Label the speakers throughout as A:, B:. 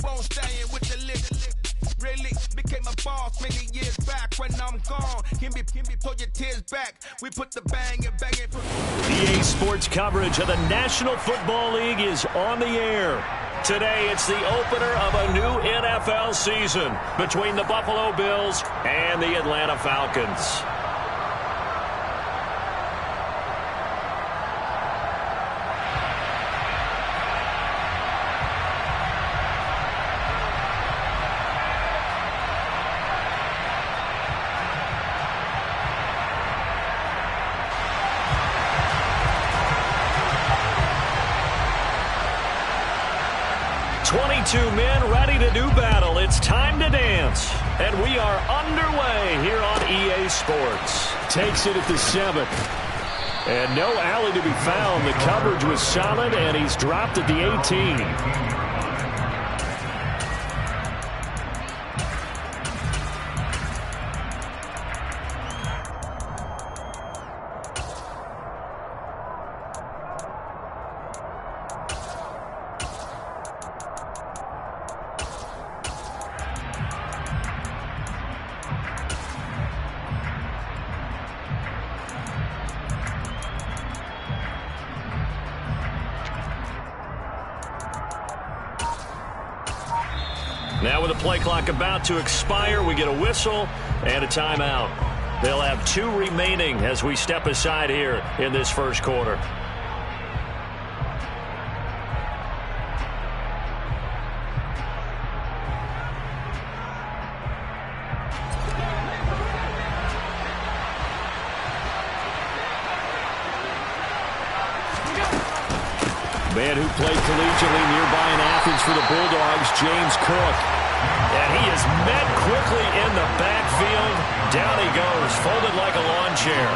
A: won't stay in with the lick. Really became a boss many years back. When I'm gone, can be pull your tears back. We put the bang and bang it.
B: EA Sports coverage of the National Football League is on the air. Today, it's the opener of a new NFL season between the Buffalo Bills and the Atlanta Falcons. Two men ready to do battle. It's time to dance. And we are underway here on EA Sports. Takes it at the 7. And no alley to be found. The coverage was solid, and he's dropped at the 18. Now with the play clock about to expire, we get a whistle and a timeout. They'll have 2 remaining as we step aside here in this first quarter. Man who played collegiately nearby in Athens for the Bulldogs, James Cook. And he is met quickly in the backfield. Down he goes, folded like a lawn chair.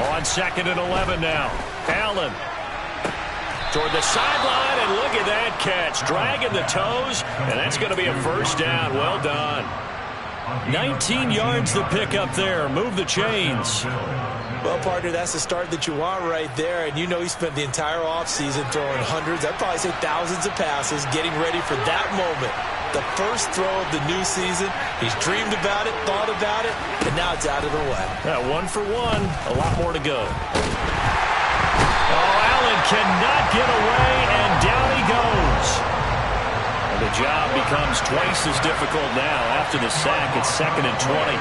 B: On 2nd and 11 now. Allen toward the sideline, and look at that catch. Dragging the toes, and that's going to be a first down. Well done. 19 yards to pick up there. Move the chains.
C: Well, partner, that's the start that you want right there. And you know he spent the entire offseason throwing hundreds, I'd probably say thousands of passes, getting ready for that moment. The first throw of the new season. He's dreamed about it, thought about it, and now it's out of the way.
B: Yeah, 1 for 1. A lot more to go. Oh, Allen cannot get away, and down he goes. And the job becomes twice as difficult now after the sack. It's 2nd and 20.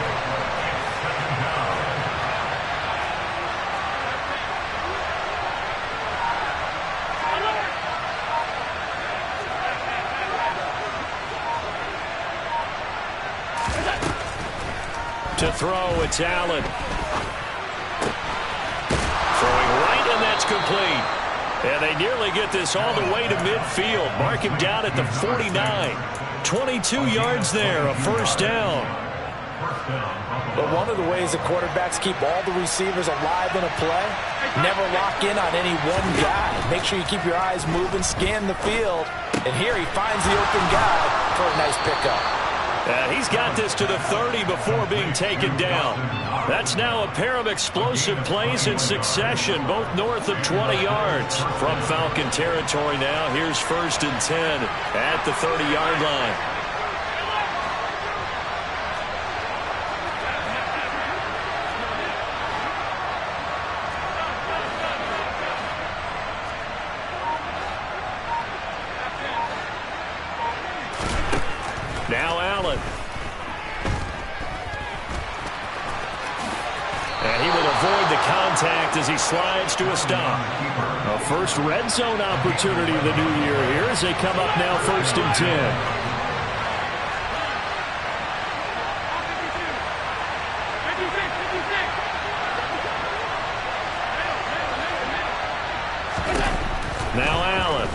B: To throw, it's Allen. Throwing right, and that's complete. And they nearly get this all the way to midfield. Mark him down at the 49. 22 yards there, a first down.
C: But one of the ways the quarterbacks keep all the receivers alive in a play, never lock in on any one guy. Make sure you keep your eyes moving, scan the field. And here he finds the open guy for a nice pickup.
B: And he's got this to the 30 before being taken down. That's now a pair of explosive plays in succession, both north of 20 yards. From Falcon territory now, here's 1st and 10 at the 30-yard line. Now Allen. And he will avoid the contact as he slides to a stop. A first red zone opportunity of the new year here as they come up now 1st and 10. Now Allen.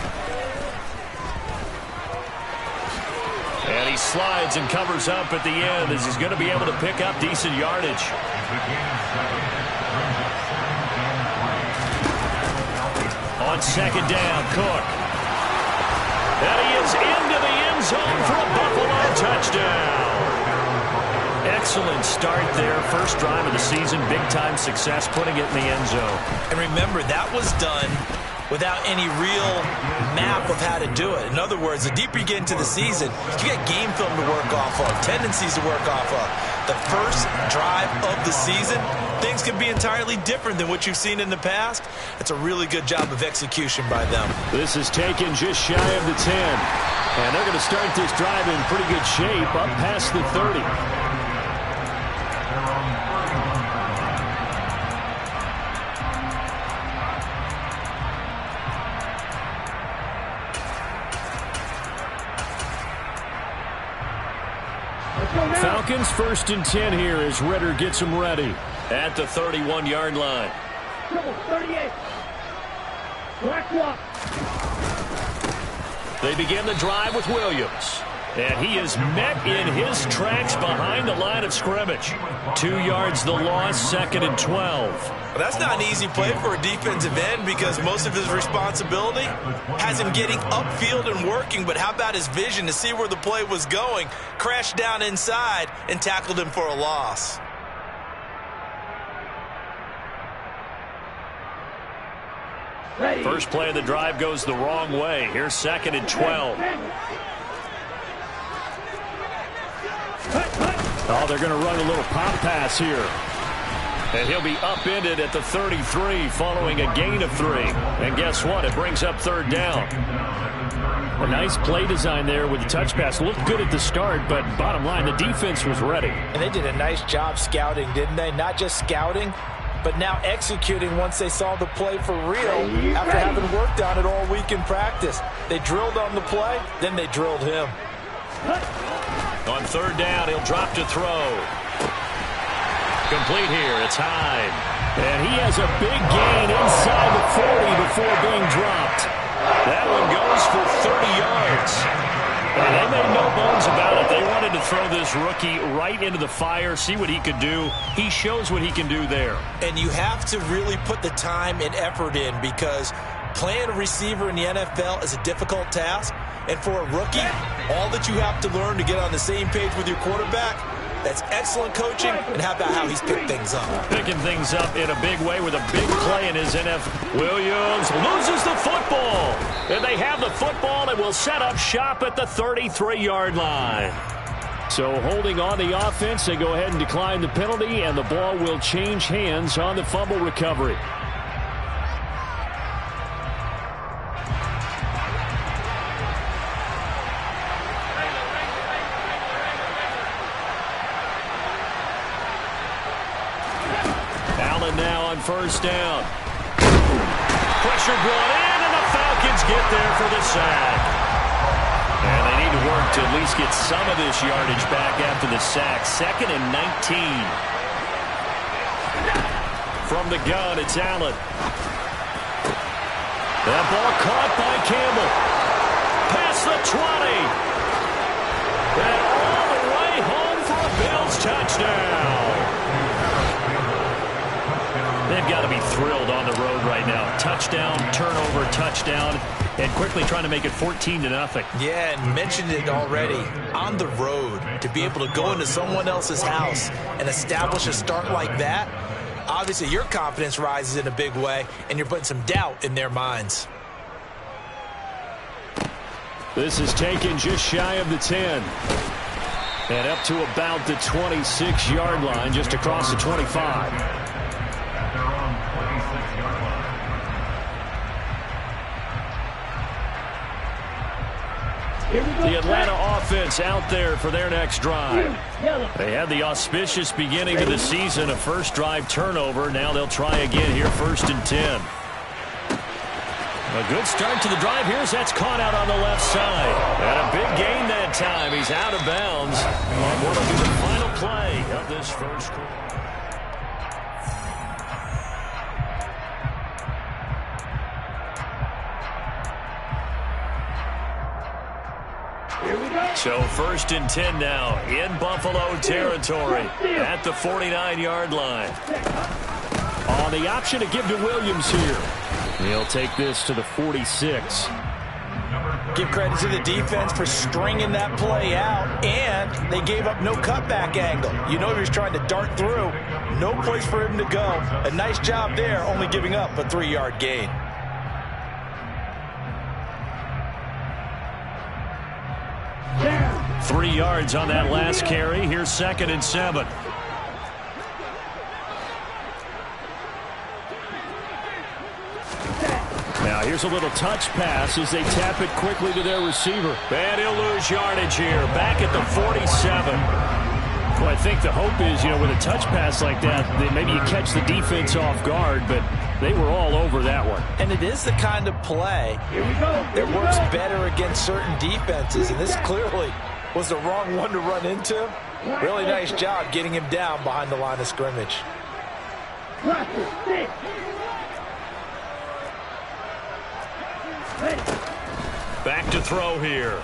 B: And he slides and covers up at the end as he's going to be able to pick up decent yardage. On 2nd down, Cook. And he is into the end zone for a Buffalo touchdown. excellent start there. First drive of the season, big-time success, putting it in the end zone.
C: And remember, that was done without any real map of how to do it. In other words, the deeper you get into the season, you get game film to work off of, tendencies to work off of. The first drive of the season, things can be entirely different than what you've seen in the past. It's a really good job of execution by them.
B: This is taken just shy of the 10. And they're going to start this drive in pretty good shape, up past the 30. Falcons 1st and 10 here as Ridder gets them ready at the 31-yard line.
D: 38. Black block.
B: They begin the drive with Williams. And he is met in his tracks behind the line of scrimmage. 2 yards the loss, 2nd and 12.
C: Well, that's not an easy play for a defensive end because most of his responsibility has him getting upfield and working. But how about his vision to see where the play was going, crashed down inside, and tackled him for a loss.
B: First play of the drive goes the wrong way. Here's 2nd and 12. Oh, they're going to run a little pop pass here. And he'll be upended at the 33 following a gain of 3. And guess what? It brings up 3rd down. A nice play design there with the touch pass. Looked good at the start, but bottom line, the defense was ready.
C: And they did a nice job scouting, didn't they? Not just scouting, but now executing once they saw the play for real after having worked on it all week in practice. They drilled on the play, then they drilled him.
B: On 3rd down, he'll drop to throw. Complete here. It's Hyde. And he has a big gain inside the 40 before being dropped. That one goes for 30 yards. And they made no bones about it. They wanted to throw this rookie right into the fire, see what he could do. He shows what he can do there.
C: And you have to really put the time and effort in because playing a receiver in the NFL is a difficult task. And for a rookie, all that you have to learn to get on the same page with your quarterback, that's excellent coaching. And how about how he's picked things up?
B: Picking things up in a big way with a big play in his NFL. Williams loses the football. And they have the football and will set up shop at the 33-yard line. So holding on the offense, they go ahead and decline the penalty, and the ball will change hands on the fumble recovery. Allen now on 1st down. Pressure brought in, and the Falcons get there for the sack. And they need to work to at least get some of this yardage back after the sack. 2nd and 19. From the gun, it's Allen. That ball caught by Campbell. Past the 20. And all the way home for a Bills touchdown. They've got to be thrilled on the road right now. Touchdown, turnover, touchdown, and quickly trying to make it 14-0.
C: Yeah, and mentioned it already. On the road, to be able to go into someone else's house and establish a start like that, obviously your confidence rises in a big way, and you're putting some doubt in their minds.
B: This is taken just shy of the 10. And up to about the 26-yard line, just across the 25. The Atlanta offense out there for their next drive. They had the auspicious beginning of the season, a first drive turnover. Now they'll try again here, 1st and 10. A good start to the drive. Here's that's caught out on the left side. And a big gain that time. He's out of bounds. And what'll be the final play of this first quarter. So 1st and 10 now in Buffalo territory at the 49-yard line. On the option to give to Williams here. He'll take this to the 46.
C: Give credit to the defense for stringing that play out, and they gave up no cutback angle. You know he was trying to dart through. No place for him to go. A nice job there, only giving up a 3-yard gain.
D: Down.
B: 3 yards on that last carry. Here's 2nd and 7. Now here's a little touch pass as they tap it quickly to their receiver. And he'll lose yardage here. Back at the 47. Well, I think the hope is, with a touch pass like that, that maybe you catch the defense off guard, but they were all over that one.
C: And it is the kind of play that works better against certain defenses, and this clearly was the wrong one to run into. Really nice job getting him down behind the line of scrimmage.
B: Back to throw here.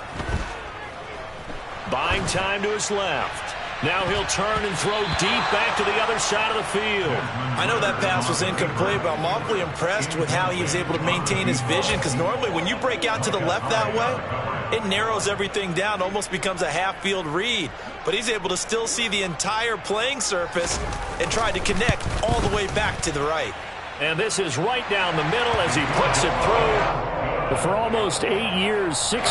B: Buying time to his left. Now he'll turn and throw deep back to the other side of the field.
C: I know that pass was incomplete, but I'm awfully impressed with how he was able to maintain his vision, because normally when you break out to the left that way, it narrows everything down, almost becomes a half-field read. But he's able to still see the entire playing surface and try to connect all the way back to the right.
B: And this is right down the middle as he puts it through. But for almost 8 years, 64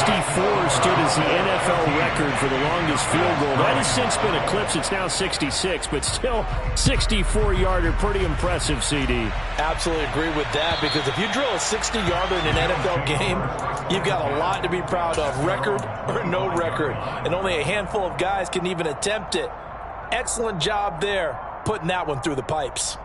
B: stood as the NFL record for the longest field goal. That has since been eclipsed. It's now 66, but still 64-yarder. Pretty impressive, CD.
C: Absolutely agree with that, because if you drill a 60-yarder in an NFL game, you've got a lot to be proud of, record or no record. And only a handful of guys can even attempt it. Excellent job there, putting that one through the pipes.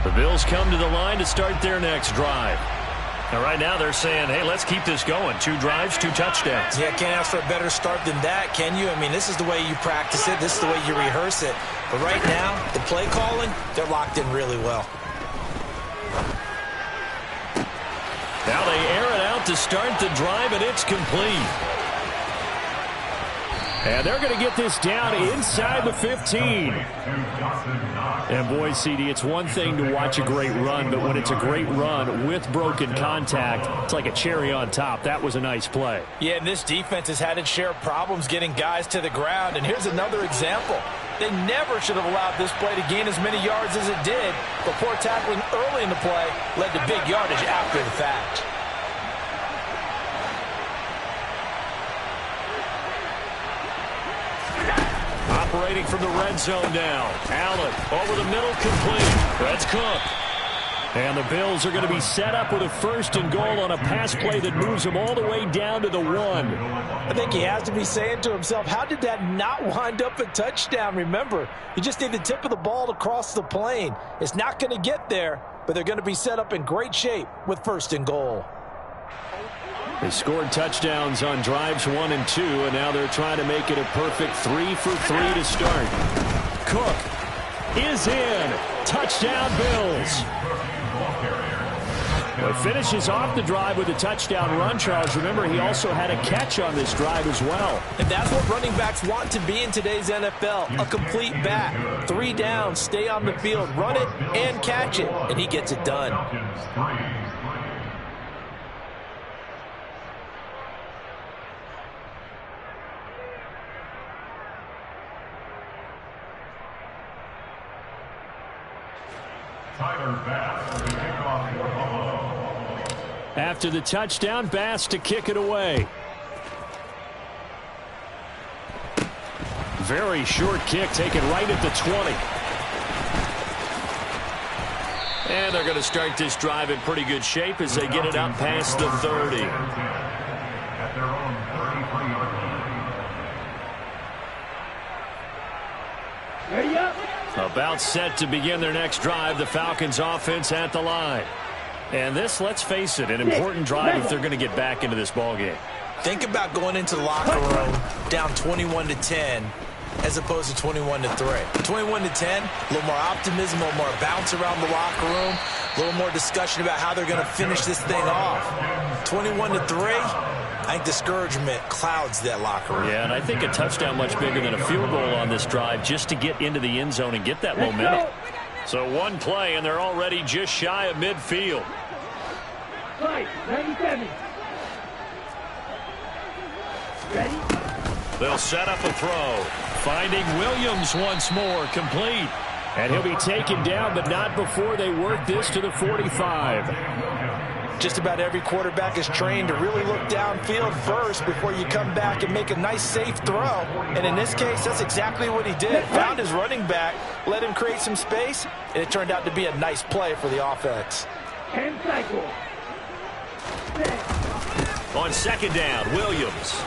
B: The Bills come to the line to start their next drive. And right now they're saying, hey, let's keep this going. 2 drives, 2 touchdowns.
C: Yeah, can't ask for a better start than that, can you? I mean, this is the way you practice it. This is the way you rehearse it. But right now, the play calling, they're locked in really well.
B: Now they air it out to start the drive, and it's complete. And they're going to get this down inside the 15. And boy, CD, it's one thing to watch a great run, but when it's a great run with broken contact, it's like a cherry on top. That was a nice play.
C: Yeah, and this defense has had its share of problems getting guys to the ground. And here's another example. They never should have allowed this play to gain as many yards as it did. But poor tackling early in the play led to big yardage after the fact.
B: Operating from the red zone now. Allen over the middle, complete. That's Cook. And the Bills are going to be set up with a 1st and goal on a pass play that moves them all the way down to the 1.
C: I think he has to be saying to himself, how did that not wind up a touchdown? Remember, you just need the tip of the ball to cross the plane. It's not going to get there, but they're going to be set up in great shape with 1st and goal.
B: They scored touchdowns on drives 1 and 2, and now they're trying to make it a perfect 3 for 3 to start. Cook is in. Touchdown, Bills. Well, he finishes off the drive with a touchdown run, Charles. Remember, he also had a catch on this drive as well.
C: And that's what running backs want to be in today's NFL, a complete back. 3 down, stay on the field, run it and catch it, and he gets it done.
B: After the touchdown, Bass to kick it away. Very short kick, taken right at the 20. And they're going to start this drive in pretty good shape as they get it out past the 30. About set to begin their next drive. The Falcons offense at the line. And this, let's face it, an important drive if they're going to get back into this ballgame.
C: Think about going into the locker room down 21-10 as opposed to 21-3. 21-10, a little more optimism, a little more bounce around the locker room, a little more discussion about how they're going to finish this thing off. 21-3, I think discouragement clouds that locker room.
B: Yeah, and I think a touchdown much bigger than a field goal on this drive just to get into the end zone and get that momentum. So one play, and they're already just shy of midfield.
D: Right, 97. Ready?
B: They'll set up a throw. Finding Williams once more, complete. And he'll be taken down, but not before they work this to the 45.
C: Just about every quarterback is trained to really look downfield first before you come back and make a nice, safe throw. And in this case, that's exactly what he did. Found his running back, let him create some space, and it turned out to be a nice play for the offense.
D: 10 cycle.
B: On second down, Williams.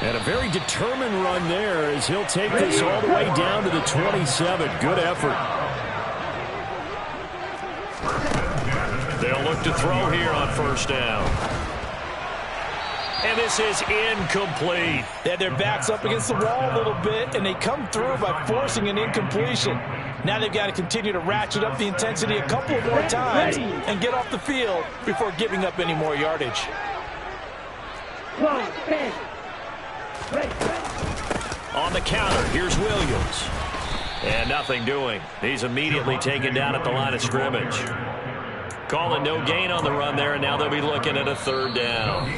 B: And a very determined run there as he'll take this all the way down to the 27. Good effort. They'll look to throw here on first down. And this is incomplete.
C: They had their backs up against the wall a little bit, and they come through by forcing an incompletion. Now they've got to continue to ratchet up the intensity a couple of more times and get off the field before giving up any more yardage.
B: On the counter, here's Williams. And nothing doing. He's immediately taken down at the line of scrimmage. Calling no gain on the run there, and now they'll be looking at a third down.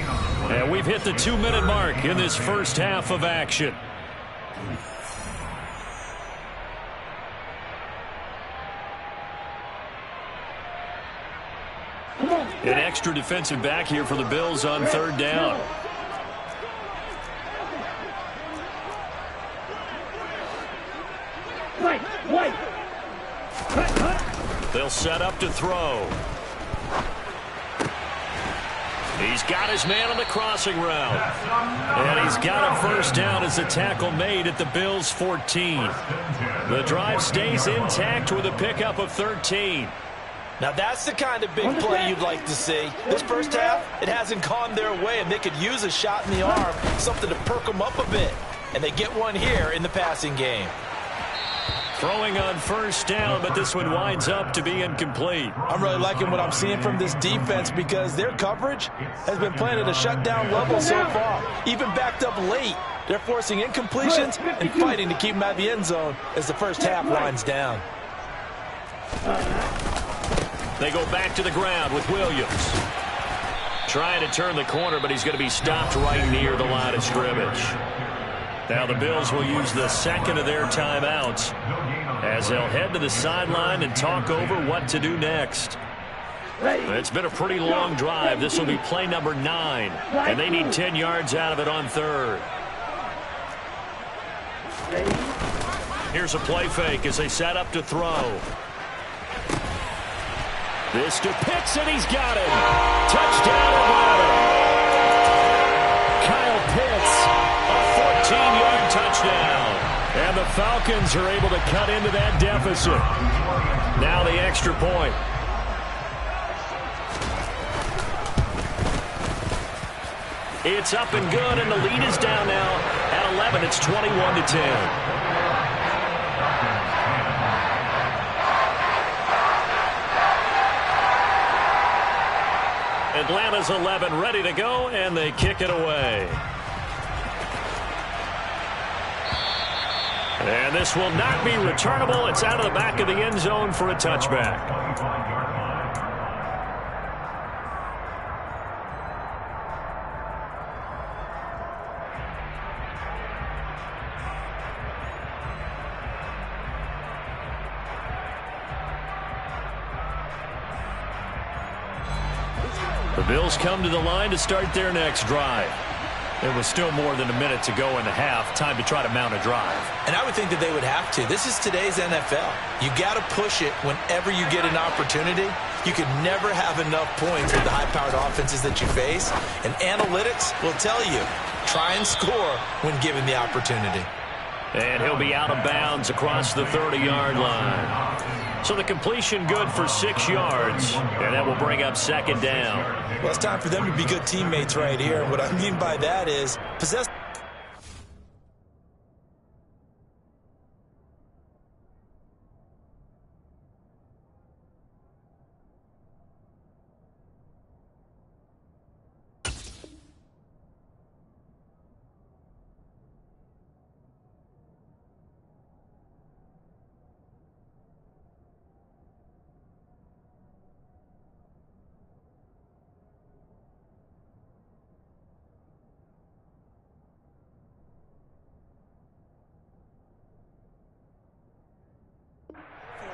B: And we've hit the 2-minute mark in this first half of action. An extra defensive back here for the Bills on third down. They'll set up to throw. He's got his man on the crossing route. And he's got a first down as the tackle made at the Bills' 14. The drive stays intact with a pickup of 13.
C: Now that's the kind of big play you'd like to see. This first half, it hasn't gone their way, and they could use a shot in the arm, something to perk them up a bit. And they get one here in the passing game.
B: Throwing on first down, but this one winds up to be incomplete.
C: I'm really liking what I'm seeing from this defense because their coverage has been playing at a shutdown level so far. Even backed up late, they're forcing incompletions and fighting to keep them out of the end zone as the first half winds down.
B: They go back to the ground with Williams. Trying to turn the corner, but he's going to be stopped right near the line of scrimmage. Now the Bills will use the second of their timeouts as they'll head to the sideline and talk over what to do next. It's been a pretty long drive. This will be play number 9, and they need 10 yards out of it on third. Here's a play fake as they set up to throw. This to Pitts, and he's got it. Touchdown Atlanta. Kyle Pitts, a 14-yard touchdown. And the Falcons are able to cut into that deficit. Now the extra point. It's up and good, and the lead is down now at 11. It's 21-10. Atlanta's 11 ready to go, and they kick it away. And this will not be returnable. It's out of the back of the end zone for a touchback. The Bills come to the line to start their next drive. There was still more than a minute to go in the half. Time to try to mount a drive.
C: And I would think that they would have to. This is today's NFL. You got to push it whenever you get an opportunity. You can never have enough points with the high-powered offenses that you face. And analytics will tell you, try and score when given the opportunity.
B: And he'll be out of bounds across the 30-yard line. So the completion good for 6 yards, and that will bring up second down.
C: Well, it's time for them to be good teammates right here. And what I mean by that is possess.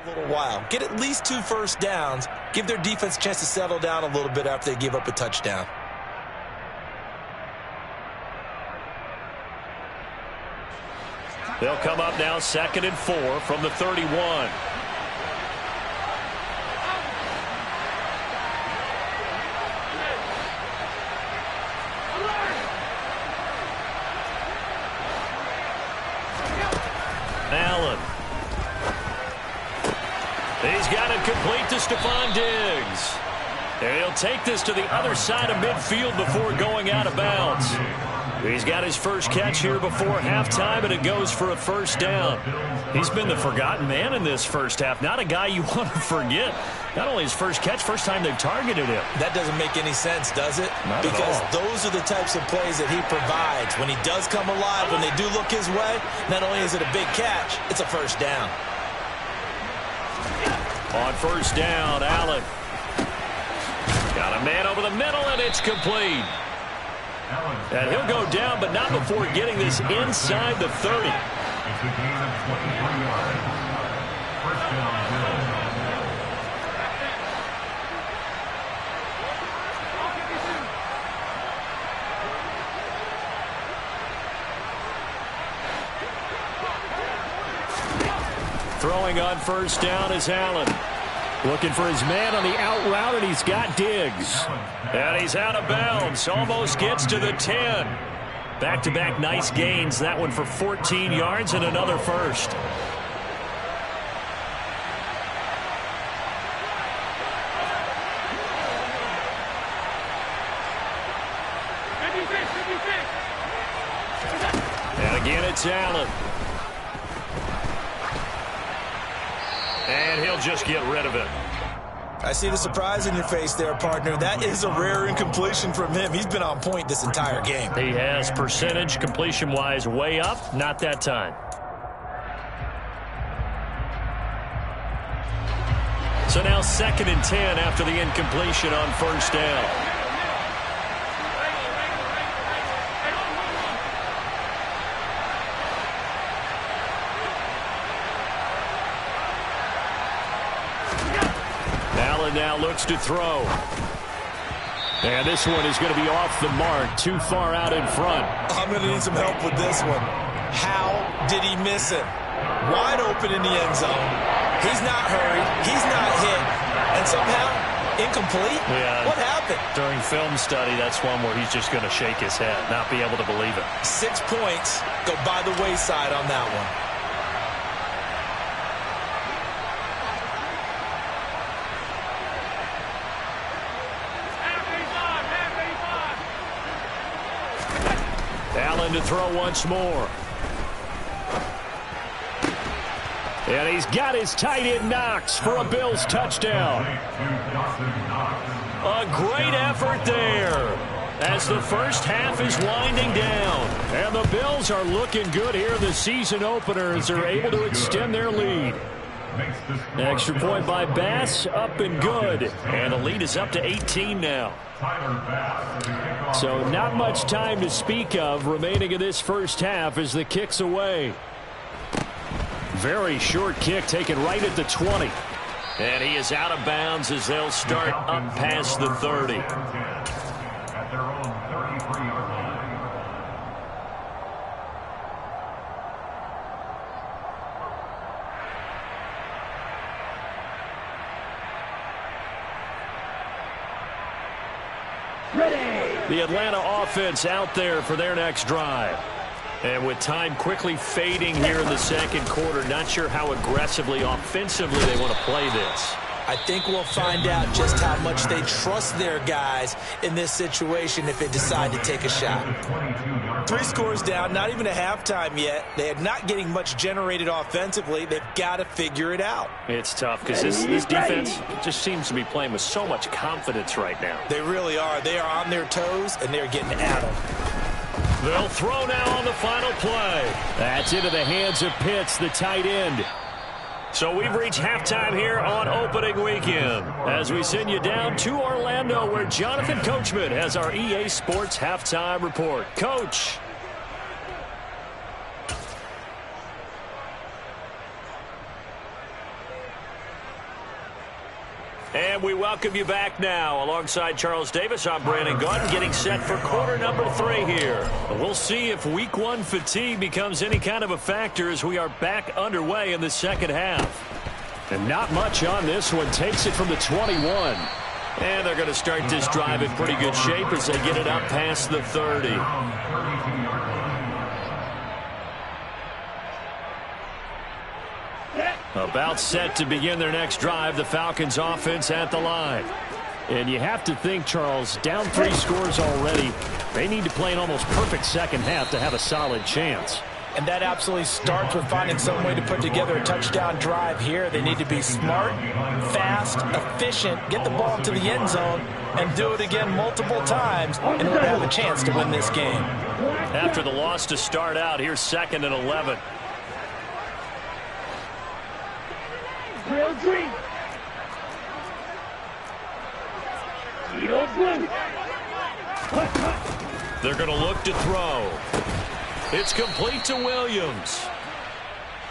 C: a little while. Get at least 2 first downs. Give their defense a chance to settle down a little bit after they give up a touchdown.
B: They'll come up now 2nd and 4 from the 31. Allen. He's got it complete to Stephon Diggs. And he'll take this to the other side of midfield before going out of bounds. He's got his first catch here before halftime, and it goes for a first down. He's been the forgotten man in this first half. Not a guy you want to forget. Not only his first catch, first time they've targeted him.
C: That doesn't make any sense, does it?
B: Not
C: because
B: at all.
C: Those are the types of plays that he provides. When he does come alive, when they do look his way, not only is it a big catch, it's a first down.
B: On first down, Allen. Got a man over the middle, and it's complete. And he'll go down, but not before getting this inside the 30.
E: It's a gain of 23 yards. First down, Bills.
B: Throwing on first down is Allen. Looking for his man on the out route, and he's got Diggs. And he's out of bounds. Almost gets to the 10. Back-to-back nice gains. That one for 14 yards and another first. And again, it's Allen. And he'll just get rid of it.
C: I see the surprise in your face there, partner. That is a rare incompletion from him. He's been on point this entire game.
B: He has percentage completion-wise way up. Not that time. So now 2nd and 10 after the incompletion on first down. Now looks to throw. And this one is going to be off the mark, too far out in front.
C: I'm going to need some help with this one. How did he miss it? Wide open in the end zone. He's not hurried. He's not hit. And somehow incomplete?
B: Yeah.
C: What happened?
B: During film study, that's one where he's just going to shake his head, not be able to believe it.
C: 6 points go by the wayside on that one.
B: Allen to throw once more. And he's got his tight end Knox for a Bills touchdown. A great effort there as the first half is winding down. And the Bills are looking good here. The season openers are able to extend their lead. Extra point by Bass, up and good. And the lead is up to 18 now. So not much time to speak of remaining in this first half as the kick's away. Very short kick taken right at the 20. And he is out of bounds as they'll start up past the 30.
E: At their own 33-yard line.
B: The Atlanta offense out there for their next drive. And with time quickly fading here in the second quarter, not sure how aggressively, offensively they want to play this.
C: I think we'll find out just how much they trust their guys in this situation if they decide to take a shot. 3 scores down, not even a halftime yet. They are not getting much generated offensively. They've got to figure it out.
B: It's tough because this defense just seems to be playing with so much confidence right now.
C: They really are. They are on their toes, and they're getting at them.
B: They'll throw now on the final play. That's into the hands of Pitts, the tight end. So we've reached halftime here on opening weekend as we send you down to Orlando where Jonathan Coachman has our EA Sports halftime report. Coach. And we welcome you back now. Alongside Charles Davis, I'm Brandon Gaudin, getting set for quarter number 3 here. We'll see if week 1 fatigue becomes any kind of a factor as we are back underway in the second half. And not much on this one. Takes it from the 21. And they're going to start this drive in pretty good shape as they get it up past the 30. About set to begin their next drive, the Falcons offense at the line. And you have to think, Charles, down 3 scores already. They need to play an almost perfect second half to have a solid chance.
C: And that absolutely starts with finding some way to put together a touchdown drive here. They need to be smart, fast, efficient, get the ball to the end zone, and do it again multiple times in order to have a chance to win this game.
B: After the loss to start out, here's 2nd and 11.
D: Real green. Yellow blue.
B: They're going to look to throw. It's complete to Williams.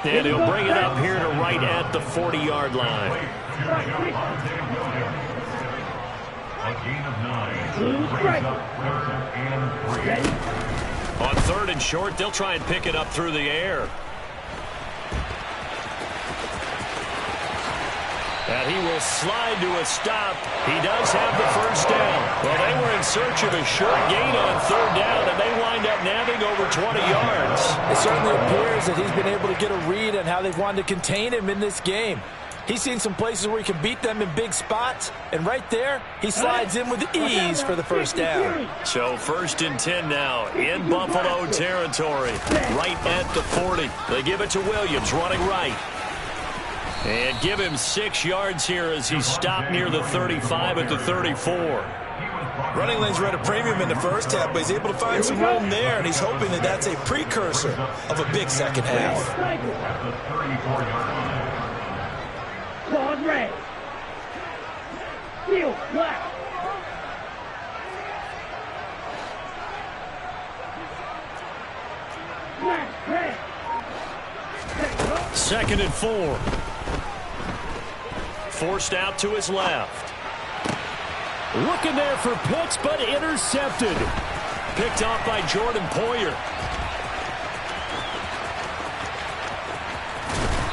B: And he'll bring it up here to right at the 40-yard line.
E: A gain of 9. Brings up 3rd and 3.
B: On 3rd and short, they'll try and pick it up through the air. And he will slide to a stop. He does have the first down. Well, they were in search of a short gain on 3rd down, and they wind up nabbing over 20 yards.
C: It certainly appears that he's been able to get a read on how they've wanted to contain him in this game. He's seen some places where he can beat them in big spots, and right there, he slides in with ease for the first down.
B: So 1st and 10 now in Buffalo territory, right at the 40. They give it to Williams, running right. And give him 6 yards here as he stopped near the 35 at the 34.
C: Running lanes were at a premium in the first half, but he's able to find some room there, and he's hoping that that's a precursor of a big second half.
E: At the 34-yard line.
D: Claws red. Steel black. Black red.
B: 2nd and 4. Forced out to his left. Looking there for Pitts, but intercepted. Picked off by Jordan Poyer.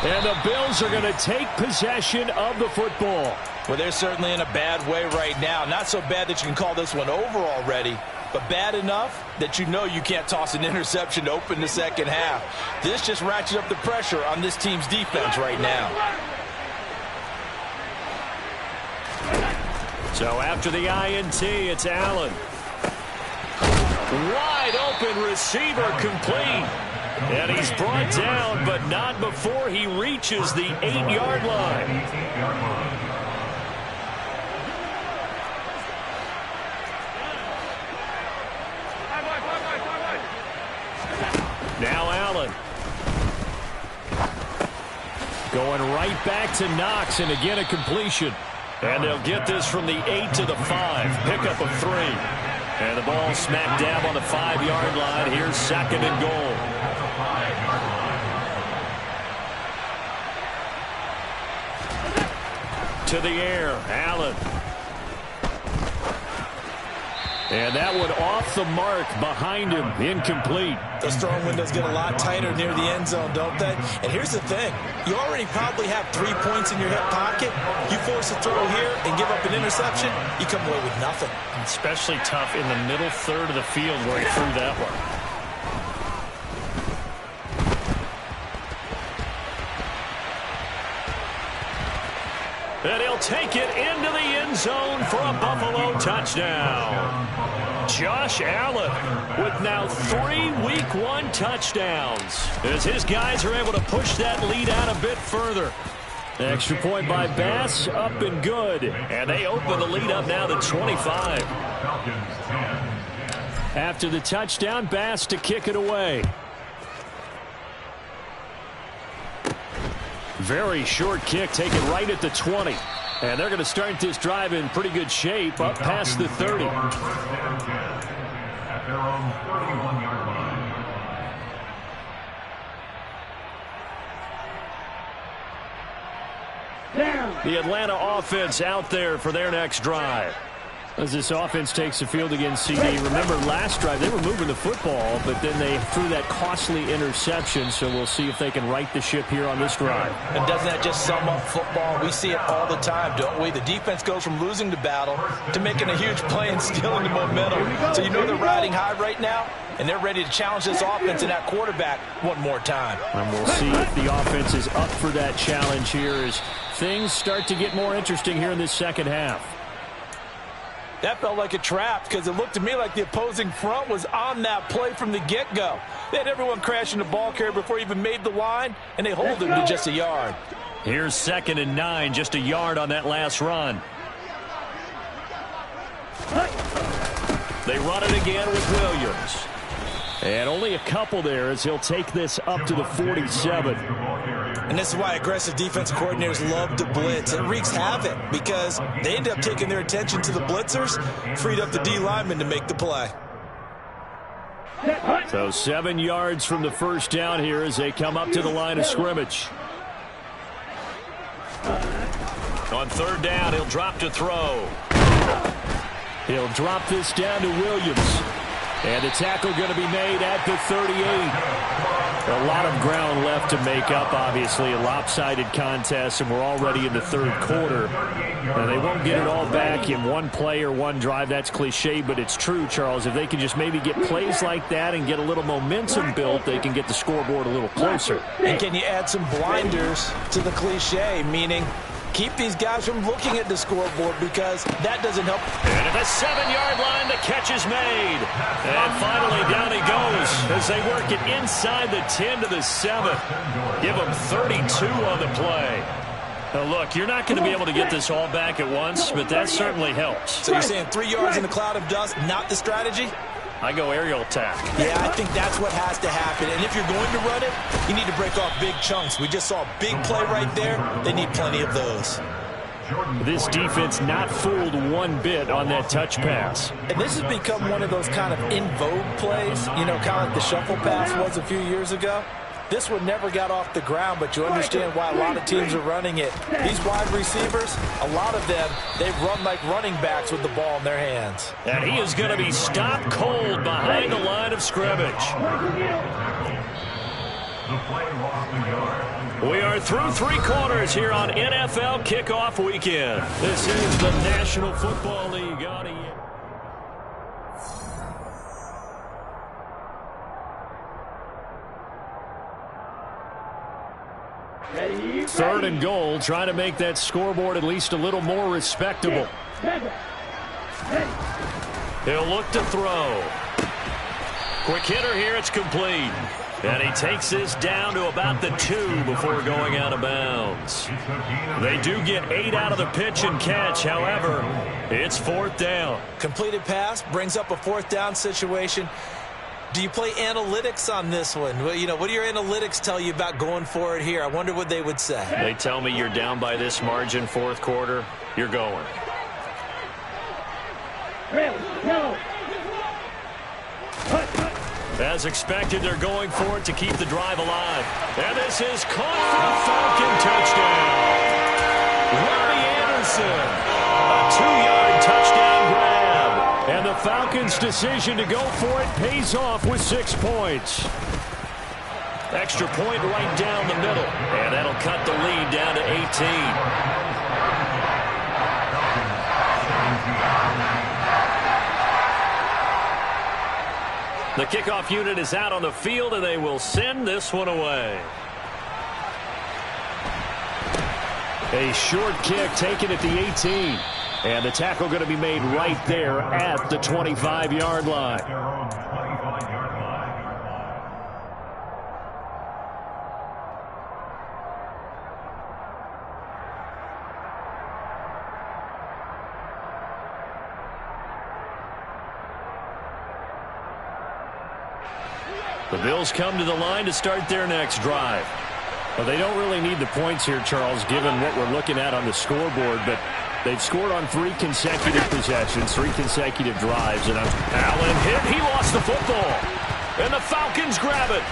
B: And the Bills are going to take possession of the football.
C: Well, they're certainly in a bad way right now. Not so bad that you can call this one over already, but bad enough that you know you can't toss an interception to open the second half. This just ratchets up the pressure on this team's defense right now.
B: So after the INT, it's Allen. Wide open receiver complete. And he's brought down, but not before he reaches the 8-yard line. Now Allen. Going right back to Knox, and again a completion. And they'll get this from the 8 to the 5. Pickup of 3. And the ball smack dab on the 5-yard line. Here's 2nd and goal. To the air, Allen. And that one off the mark behind him, incomplete.
C: Those throwing windows get a lot tighter near the end zone, don't they? And here's the thing. You already probably have 3 points in your hip pocket. You force a throw here and give up an interception, you come away with nothing.
B: Especially tough in the middle third of the field where he threw that one. And he'll take it into the end zone for a Buffalo touchdown. Josh Allen with now 3 Week 1 touchdowns as his guys are able to push that lead out a bit further. Extra point by Bass, up and good. And they open the lead up now to 25. After the touchdown, Bass to kick it away. Very short kick taken right at the 20. And they're going to start this drive in pretty good shape up past the 30.
E: At their own 31-yard line.
D: Down.
B: The Atlanta offense out there for their next drive.
F: As this offense takes the field against CD, remember last drive they were moving the football, but then they threw that costly interception, so we'll see if they can right the ship here on this drive.
C: And doesn't that just sum up football? We see it all the time, don't we? The defense goes from losing the battle to making a huge play and stealing the momentum. So you know they're riding high right now, and they're ready to challenge this offense and that quarterback one more time.
F: And we'll see if the offense is up for that challenge here as things start to get more interesting here in this second half.
C: That felt like a trap because it looked to me like the opposing front was on that play from the get-go. They had everyone crashing the ball carrier before he even made the line, and they hold him to just a yard.
B: Here's 2nd and 9, just a yard on that last run. They run it again with Williams.
F: And only a couple there as he'll take this up to the 47.
C: And this is why aggressive defensive coordinators love to blitz. It wreaks havoc because they end up taking their attention to the blitzers, freed up the D lineman to make the play.
F: So 7 yards from the first down here as they come up to the line of scrimmage.
B: On 3rd down, he'll drop to throw.
F: He'll drop this down to Williams. And the tackle going to be made at the 38. A lot of ground left to make up, obviously. A lopsided contest, and we're already in the 3rd quarter. Now, they won't get it all back in one play or one drive. That's cliche, but it's true, Charles. If they can just maybe get plays like that and get a little momentum built, they can get the scoreboard a little closer.
C: And can you add some blinders to the cliche, meaning keep these guys from looking at the scoreboard because that doesn't help.
B: And at the 7-yard line, the catch is made. And finally, down he goes as they work it inside the 10 to the 7. Give them 32 on the play. Now, look, you're not going to be able to get this all back at once, but that certainly helps.
C: So you're saying 3 yards in a cloud of dust, not the strategy?
B: I go aerial attack.
C: Yeah, I think that's what has to happen. And if you're going to run it, you need to break off big chunks. We just saw a big play right there. They need plenty of those.
F: This defense not fooled one bit on that touch pass.
C: And this has become one of those kind of in vogue plays, you know, kind of like the shuffle pass was a few years ago. This one never got off the ground, but you understand why a lot of teams are running it. These wide receivers, a lot of them, they run like running backs with the ball in their hands.
B: And he is going to be stopped cold behind the line of scrimmage. We are through 3 quarters here on NFL Kickoff Weekend. This is the National Football League on ESPN.
F: 3rd and goal, trying to make that scoreboard at least a little more respectable.
B: He'll look to throw. Quick hitter here, it's complete. And he takes this down to about the 2 before going out of bounds. They do get 8 out of the pitch and catch. However, it's 4th down.
C: Completed pass brings up a 4th down situation. Do you play analytics on this one? Well, you know, what do your analytics tell you about going for it here? I wonder what they would say.
B: They tell me you're down by this margin 4th quarter, you're going. As expected, they're going for it to keep the drive alive. And this is caught for a Falcon touchdown. Robbie Anderson, a 2-yard touchdown grab. And the Falcons' decision to go for it pays off with 6 points. Extra point right down the middle. And that'll cut the lead down to 18. The kickoff unit is out on the field, and they will send this one away.
F: A short kick taken at the 18. And the tackle going to be made right there at the 25-yard line.
B: The Bills come to the line to start their next drive.
F: Well, they don't really need the points here, Charles, given what we're looking at on the scoreboard, but they've scored on 3 consecutive possessions, 3 consecutive drives. And
B: Allen hit. He lost the football. And the Falcons grab it.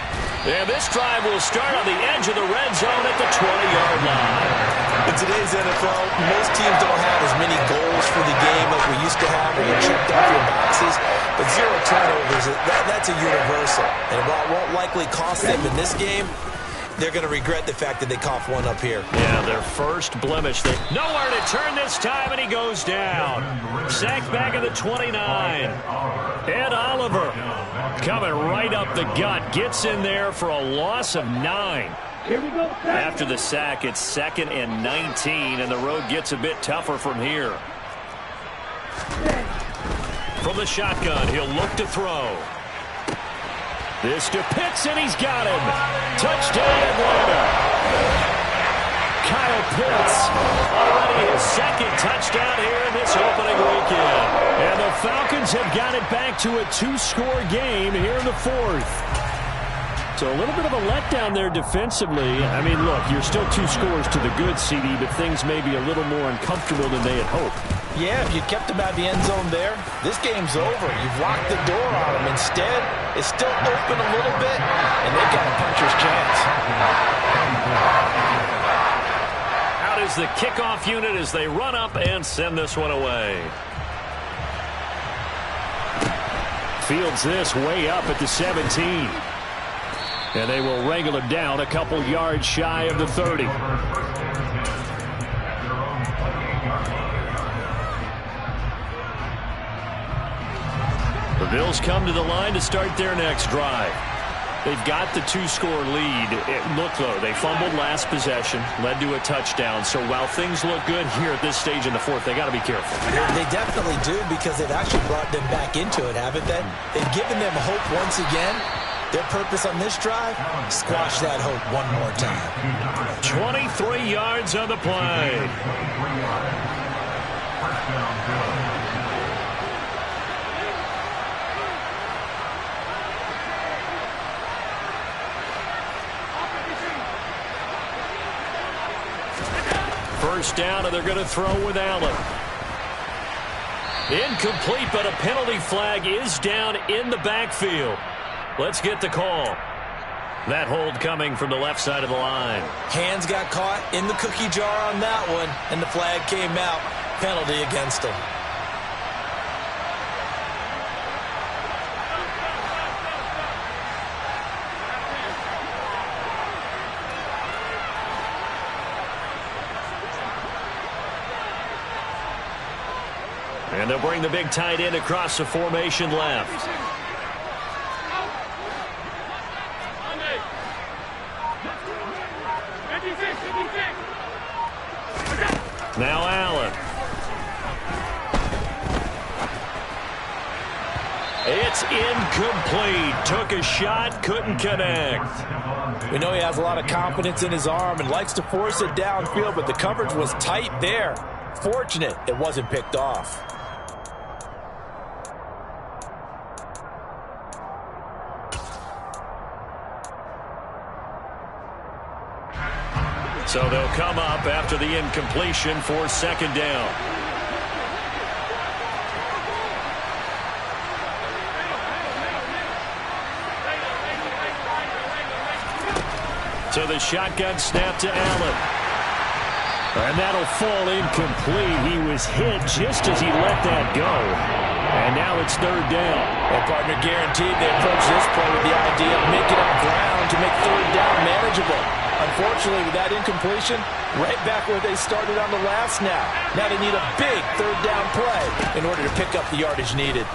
B: And this drive will start on the edge of the red zone at the 20-yard line.
C: In today's NFL, most teams don't have as many goals for the game like we used to have when you checked off your boxes. But 0 turnovers, that's a universal. And while it won't likely cost them in this game, they're going to regret the fact that they coughed one up here.
B: Yeah, their first blemish. Nowhere to turn this time, and he goes down. Sacked back at the 29. Ed Oliver coming right up the gut. Gets in there for a loss of 9.
D: Here we go.
B: After the sack, it's 2nd and 19, and the road gets a bit tougher from here. From the shotgun, he'll look to throw. This to Pitts, and he's got him. Touchdown, Atlanta. Kyle Pitts, already his 2nd touchdown here in this opening weekend. And the Falcons have got it back to a 2-score game here in the 4th. So a little bit of a letdown there defensively. I mean, look, you're still 2 scores to the good, CD, but things may be a little more uncomfortable than they had hoped.
C: Yeah, if you kept them out of the end zone there, this game's over. You've locked the door on them. Instead, it's still open a little bit, and they've got a puncher's chance.
B: Out is the kickoff unit as they run up and send this one away. Fields this way up at the 17. And they will wrangle him down a couple yards shy of the 30. The Bills come to the line to start their next drive. They've got the 2-score lead. Look, though, they fumbled last possession, led to a touchdown. So while things look good here at this stage in the 4th, they got to be careful.
C: They definitely do, because they've actually brought them back into it, haven't they? They've given them hope once again. Their purpose on this drive, squash that hope one more time.
B: 23 yards on the play. First down, and they're going to throw with Allen. Incomplete, but a penalty flag is down in the backfield. Let's get the call. That hold coming from the left side of the line.
C: Hands got caught in the cookie jar on that one, and the flag came out. Penalty against him.
B: And they'll bring the big tight end across the formation left. Now Allen. It's incomplete. Took a shot, couldn't connect.
C: We know he has a lot of confidence in his arm and likes to force it downfield, but the coverage was tight there. Fortunate it wasn't picked off.
B: So they'll come up after the incompletion for 2nd down. So the shotgun snap to Allen. And that'll fall incomplete. He was hit just as he let that go. And now it's 3rd down.
C: Well, partner, guaranteed they approach this play with the idea of making up ground to make 3rd down manageable. Unfortunately, with that incompletion, right back where they started on the last snap. Now they need a big 3rd down play in order to pick up the yardage needed.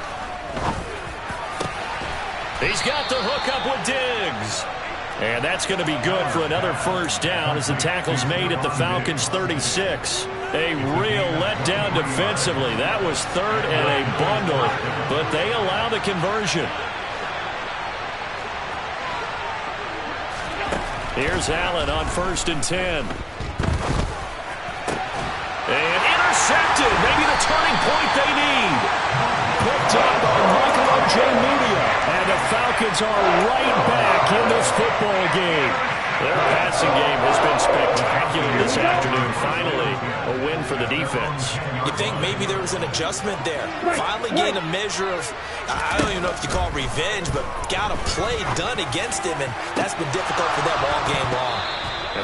B: He's got the hook up with Diggs. And that's going to be good for another 1st down as the tackle's made at the Falcons' 36. A real letdown defensively. That was 3rd and a bundle, but they allow the conversion. Here's Allen on 1st and 10. And intercepted. Maybe the turning point they need. Picked up by Michael Ojemudia. And the Falcons are right back in this football game. Their passing game has been spectacular this afternoon. Finally, a win for the defense.
C: You think maybe there was an adjustment there. Finally gained a measure of, I don't even know if you call it revenge, but got a play done against him, and that's been difficult for them all game long.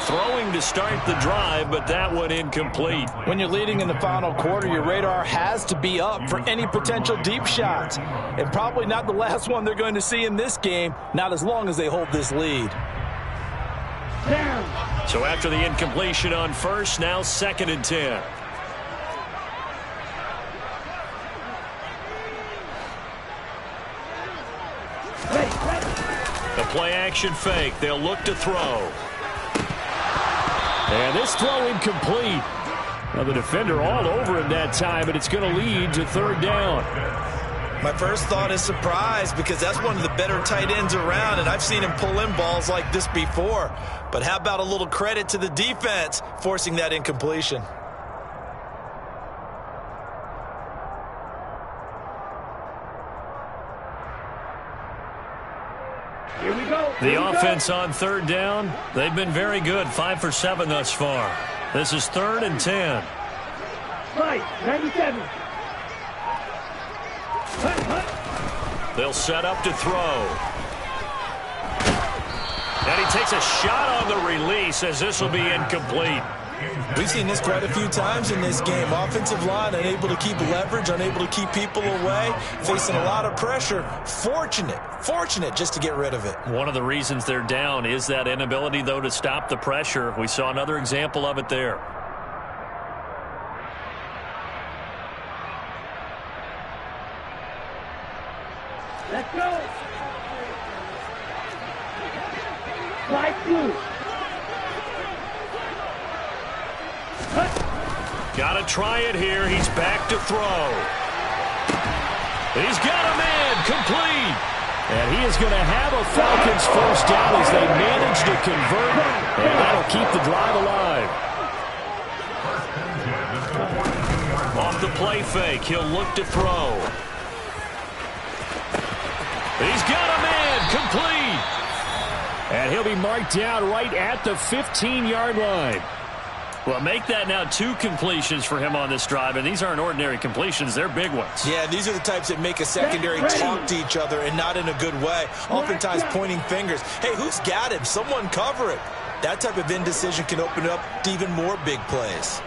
B: Throwing to start the drive, but that one incomplete.
C: When you're leading in the final quarter, your radar has to be up for any potential deep shots. And probably not the last one they're going to see in this game, not as long as they hold this lead.
B: So after the incompletion on first, now 2nd and 10. The play action fake. They'll look to throw.
F: And this throw incomplete. Now the defender all over him that time, but it's going to lead to 3rd down.
C: My first thought is surprise, because that's one of the better tight ends around, and I've seen him pull in balls like this before. But how about a little credit to the defense forcing that incompletion?
D: Here we go.
B: The offense on 3rd down, they've been very good, 5 for 7 thus far. This is 3rd and 10.
D: Right, 97.
B: They'll set up to throw. And he takes a shot on the release as this will be incomplete.
C: We've seen this quite a few times in this game. Offensive line unable to keep leverage, unable to keep people away, facing a lot of pressure. Fortunate just to get rid of it.
B: One of the reasons they're down is that inability, though, to stop the pressure. We saw another example of it there.
D: Let's go. Slide through.
B: Got to try it here. He's back to throw. He's got a man complete.
F: And he is going to have a Falcons first down as they manage to convert. And that'll keep the drive alive.
B: Off the play fake, he'll look to throw. He's got a man complete.
F: And he'll be marked down right at the 15-yard line.
B: Well, make that now 2 completions for him on this drive, and these aren't ordinary completions. They're big ones.
C: Yeah, these are the types that make a secondary talk to each other, and not in a good way. Oftentimes pointing fingers. Hey, who's got him? Someone cover it. That type of indecision can open up to even more big plays.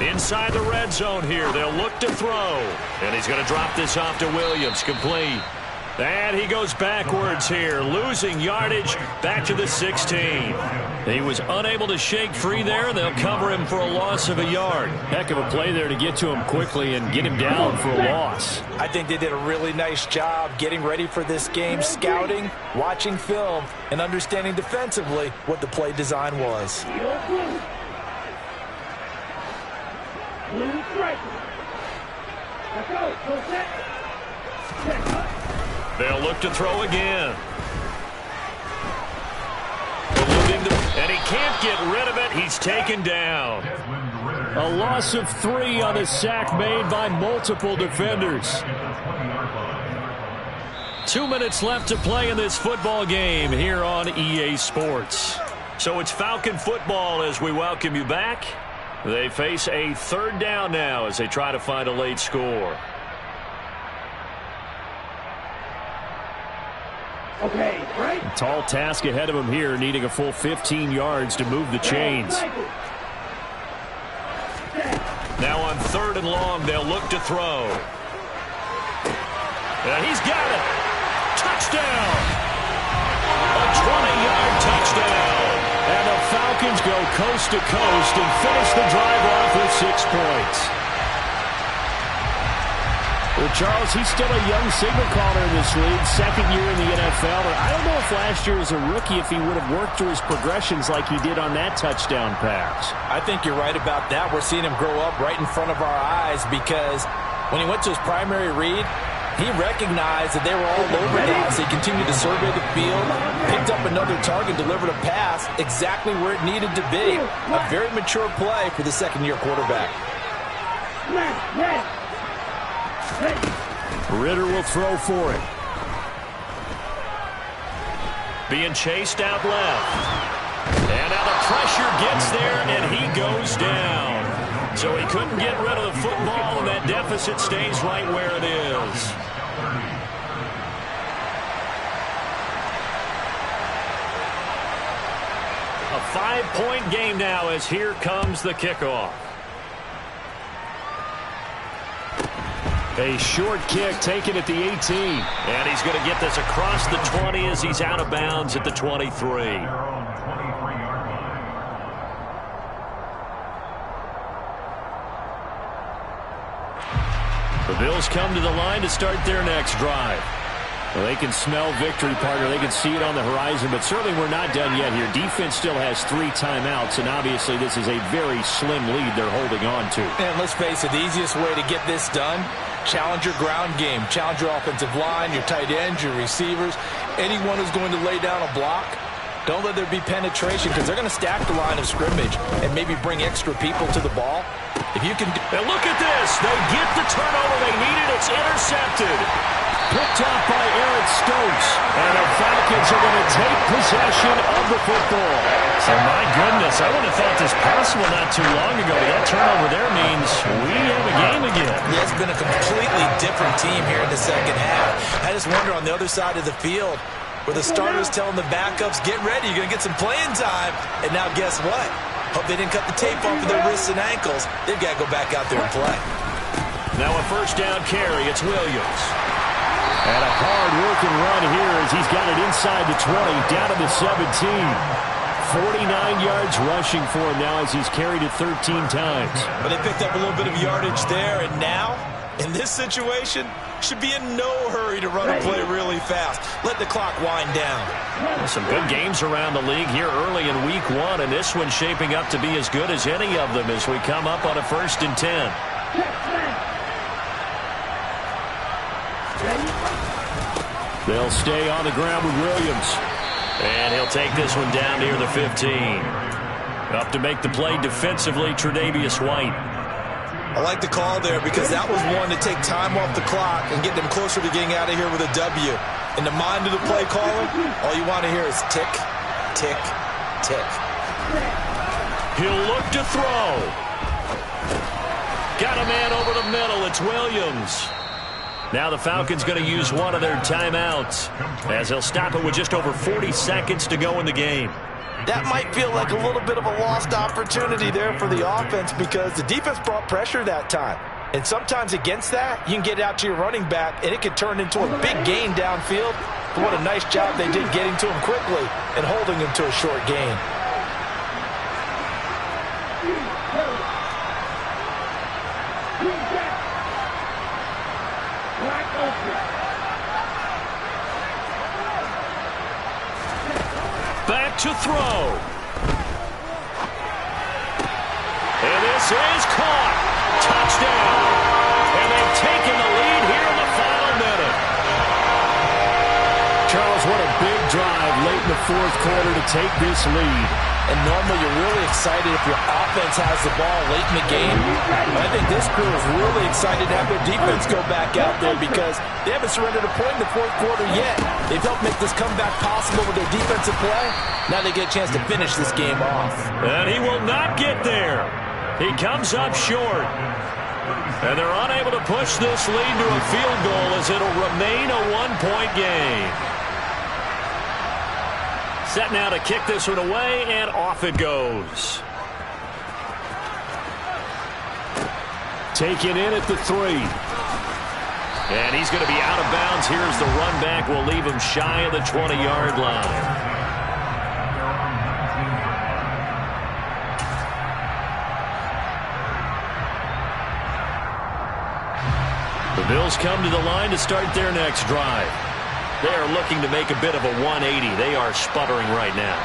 B: Inside the red zone here, they'll look to throw. And he's going to drop this off to Williams, complete. And he goes backwards here, losing yardage back to the 16. He was unable to shake free there. They'll cover him for a loss of a yard.
F: Heck of a play there to get to him quickly and get him down for a loss.
C: I think they did a really nice job getting ready for this game, scouting, watching film, and understanding defensively what the play design was.
D: Blue strike. Let's go. Full set.
B: They'll look to throw again. And he can't get rid of it. He's taken down.
F: A loss of 3 on a sack made by multiple defenders.
B: 2 minutes left to play in this football game here on EA Sports. So it's Falcon football as we welcome you back. They face a 3rd down now as they try to find a late score.
D: Okay, right.
F: A tall task ahead of him here, needing a full 15 yards to move the chains.
B: Now on 3rd and long, they'll look to throw. And he's got it. Touchdown. A 20-yard touchdown.
F: And the Falcons go coast to coast and finish the drive off with 6 points. Well, Charles, he's still a young signal caller in this league, 2nd year in the NFL. And I don't know if last year as a rookie if he would have worked through his progressions like he did on that touchdown pass.
C: I think you're right about that. We're seeing him grow up right in front of our eyes because when he went to his primary read, he recognized that they were all over that, so he continued to survey the field, picked up another target, delivered a pass exactly where it needed to be. A very mature play for the 2nd-year quarterback.
F: Ritter will throw for it.
B: being chased out left. And now the pressure gets there, and he goes down. So he couldn't get rid of the football, and that deficit stays right where it is. A 5-point game now as here comes the kickoff.
F: A short kick taken at the 18.
B: And he's going to get this across the 20 as he's out of bounds at the 23. The Bills come to the line to start their next drive.
F: Well, they can smell victory, partner. They can see it on the horizon, but certainly we're not done yet here. Defense still has 3 timeouts, and obviously this is a very slim lead they're holding on to.
C: And let's face it, the easiest way to get this done, challenge your ground game. Challenge your offensive line, your tight ends, your receivers, anyone who's going to lay down a block. Don't let there be penetration because they're going to stack the line of scrimmage and maybe bring extra people to the ball. If you can...
B: And look at this. They get the turnover they needed. It's intercepted.
F: Picked off by Eric Stokes. And the Falcons are going to take possession of the football.
B: So my goodness, I would have thought this possible not too long ago. But that turnover there means we have a game again.
C: Yeah, it's been a completely different team here in the second half. I just wonder on the other side of the field where the starters telling the backups, get ready, you're going to get some playing time. And now guess what? Hope they didn't cut the tape off of their wrists and ankles. They've got to go back out there and play.
B: Now a first down carry. It's Williams.
F: And a hard-working run here as he's got it inside the 20, down to the 17. 49 yards rushing for him now as he's carried it 13 times.
C: But they picked up a little bit of yardage there, and now, in this situation, should be in no hurry to run a play really fast. Let the clock wind down.
B: Some good games around the league here early in week 1, and this one's shaping up to be as good as any of them as we come up on a 1st and 10.
F: They'll stay on the ground with Williams.
B: And he'll take this one down near the 15. Up to make the play defensively, Tre'Davious White.
C: I like the call there because that was one to take time off the clock and get them closer to getting out of here with a W. In the mind of the play caller, all you want to hear is tick, tick, tick.
B: He'll look to throw. Got a man over the middle. It's Williams. Now the Falcons going to use one of their timeouts as they'll stop it with just over 40 seconds to go in the game.
C: That might feel like a little bit of a lost opportunity there for the offense because the defense brought pressure that time. And sometimes against that, you can get out to your running back, and it could turn into a big gain downfield. But what a nice job they did getting to him quickly and holding him to a short gain.
B: Back to throw. And this is caught. Touchdown. And they've taken the lead here in the final minute.
F: Charles, what a big drive late in the 4th quarter to take this lead.
C: And normally you're really excited if your offense has the ball late in the game. But I think this crew is really excited to have their defense go back out there because they haven't surrendered a point in the 4th quarter yet. They've helped make this comeback possible with their defensive play. Now they get a chance to finish this game off.
B: And he will not get there. He comes up short. And they're unable to push this lead to a field goal as it'll remain a 1-point game. Set now to kick this one away, and off it goes.
F: Taken in at the 3.
B: And he's going to be out of bounds. Here's the run back. We'll leave him shy of the 20-yard line. The Bills come to the line to start their next drive. They are looking to make a bit of a 180. They are sputtering right now.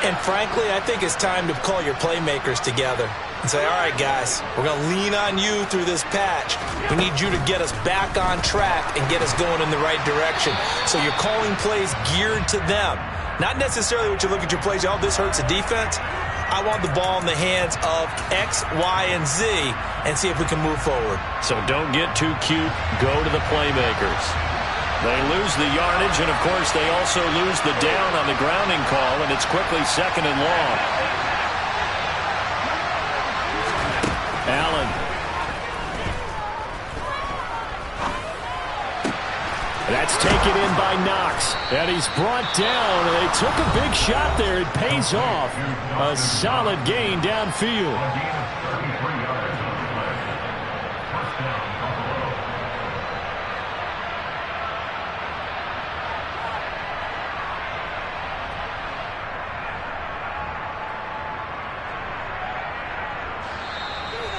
C: And frankly, I think it's time to call your playmakers together and say, all right, guys, we're going to lean on you through this patch. We need you to get us back on track and get us going in the right direction. So you're calling plays geared to them. Not necessarily what you look at your plays, oh, this hurts the defense. I want the ball in the hands of X, Y, and Z and see if we can move forward.
B: So don't get too cute. Go to the playmakers. They lose the yardage, and, of course, they also lose the down on the grounding call, and it's quickly 2nd and long. Allen. That's taken in by Knox, and he's brought down. They took a big shot there. It pays off. A solid gain downfield.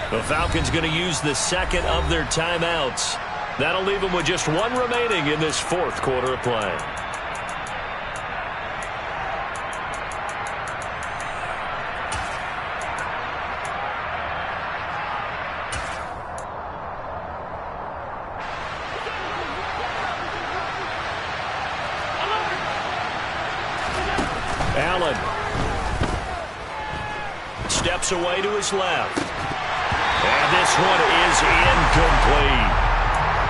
B: The Falcons going to use the 2nd of their timeouts. That'll leave them with just 1 remaining in this 4th quarter of play. Allen steps away to his left. And this one is incomplete.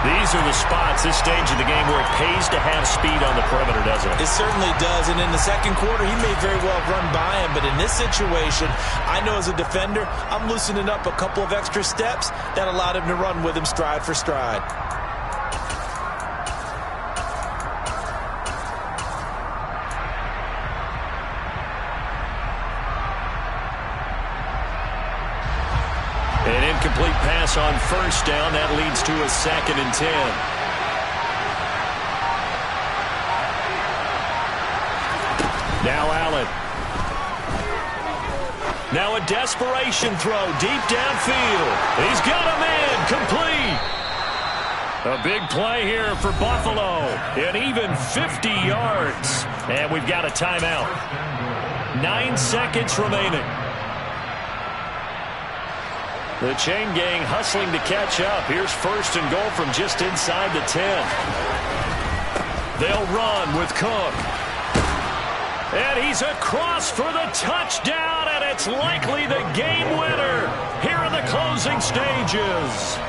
B: These are the spots, this stage of the game, where it pays to have speed on the perimeter, doesn't it?
C: It certainly does, and in the 2nd quarter, he may very well run by him, but in this situation, I know as a defender, I'm loosening up a couple of extra steps that allowed him to run with him stride for stride.
B: An incomplete pass on 1st down. That leads to a 2nd and 10. Now Allen. Now a desperation throw deep downfield. He's got a man complete. A big play here for Buffalo. An even 50 yards. And we've got a timeout. 9 seconds remaining. The chain gang hustling to catch up. Here's 1st and goal from just inside the 10. They'll run with Cook. And he's across for the touchdown, and it's likely the game winner here in the closing stages.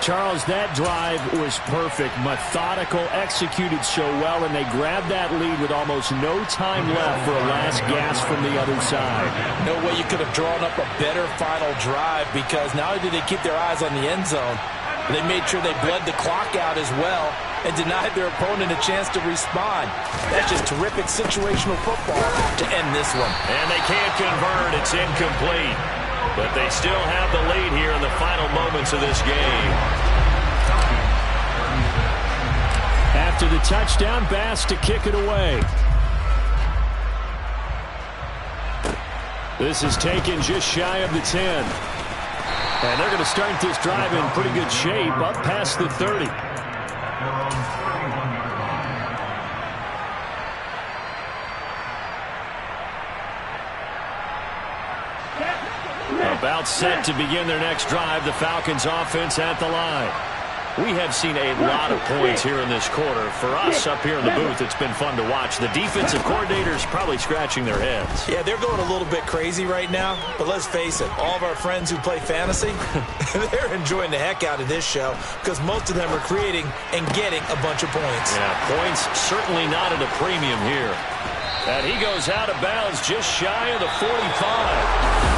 F: Charles, that drive was perfect, methodical, executed so well, and they grabbed that lead with almost no time left for a last gasp from the other side.
C: No way you could have drawn up a better final drive, because not only did they keep their eyes on the end zone, they made sure they bled the clock out as well and denied their opponent a chance to respond. That's just terrific situational football to end this one.
B: And they can't convert. It's incomplete. But they still have the lead here in the final moments of this game.
F: After the touchdown, Bass to kick it away. This is taken just shy of the 10. And they're going to start this drive in pretty good shape, up past the 30.
B: About set to begin their next drive, the Falcons offense at the line. We have seen a lot of points here in this quarter. For us up here in the booth, it's been fun to watch. The defensive coordinators probably scratching their heads.
C: Yeah, they're going a little bit crazy right now, but let's face it, all of our friends who play fantasy, they're enjoying the heck out of this show because most of them are creating and getting a bunch of points.
B: Yeah, points certainly not at a premium here. And he goes out of bounds just shy of the 45.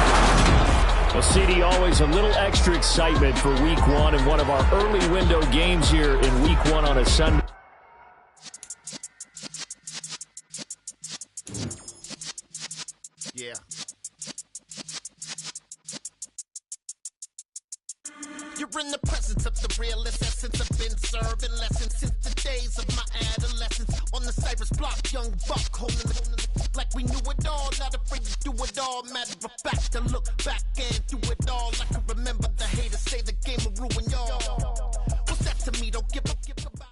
F: Well, CD, always a little extra excitement for Week 1 and one of our early window games here in Week 1 on a Sunday.
A: Yeah. You're in the presence of the realest essence. I've been serving lessons since the days of my adolescence. On the Cyrus block, young buck holding the like we knew it all, not afraid to do it all. Matter of fact, to look back and do it all. I can remember the haters say the game will ruin y'all. What's that to me? Don't give a about.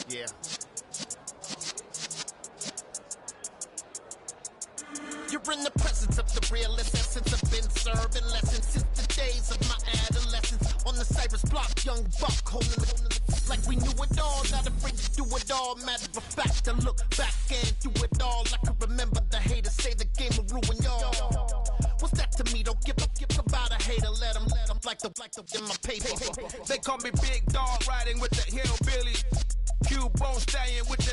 A: Yeah. You're in the presence of the realest essence. I've been serving lessons since the days of my adolescence. On the Cyrus block, young buck holding the like we knew it all, not afraid to do it all. Matter of fact, to look back and do it all. I can remember the haters say the game will ruin y'all. in my paper. They call me Big Dog riding with the hillbillies. Cube Bone Stallion with the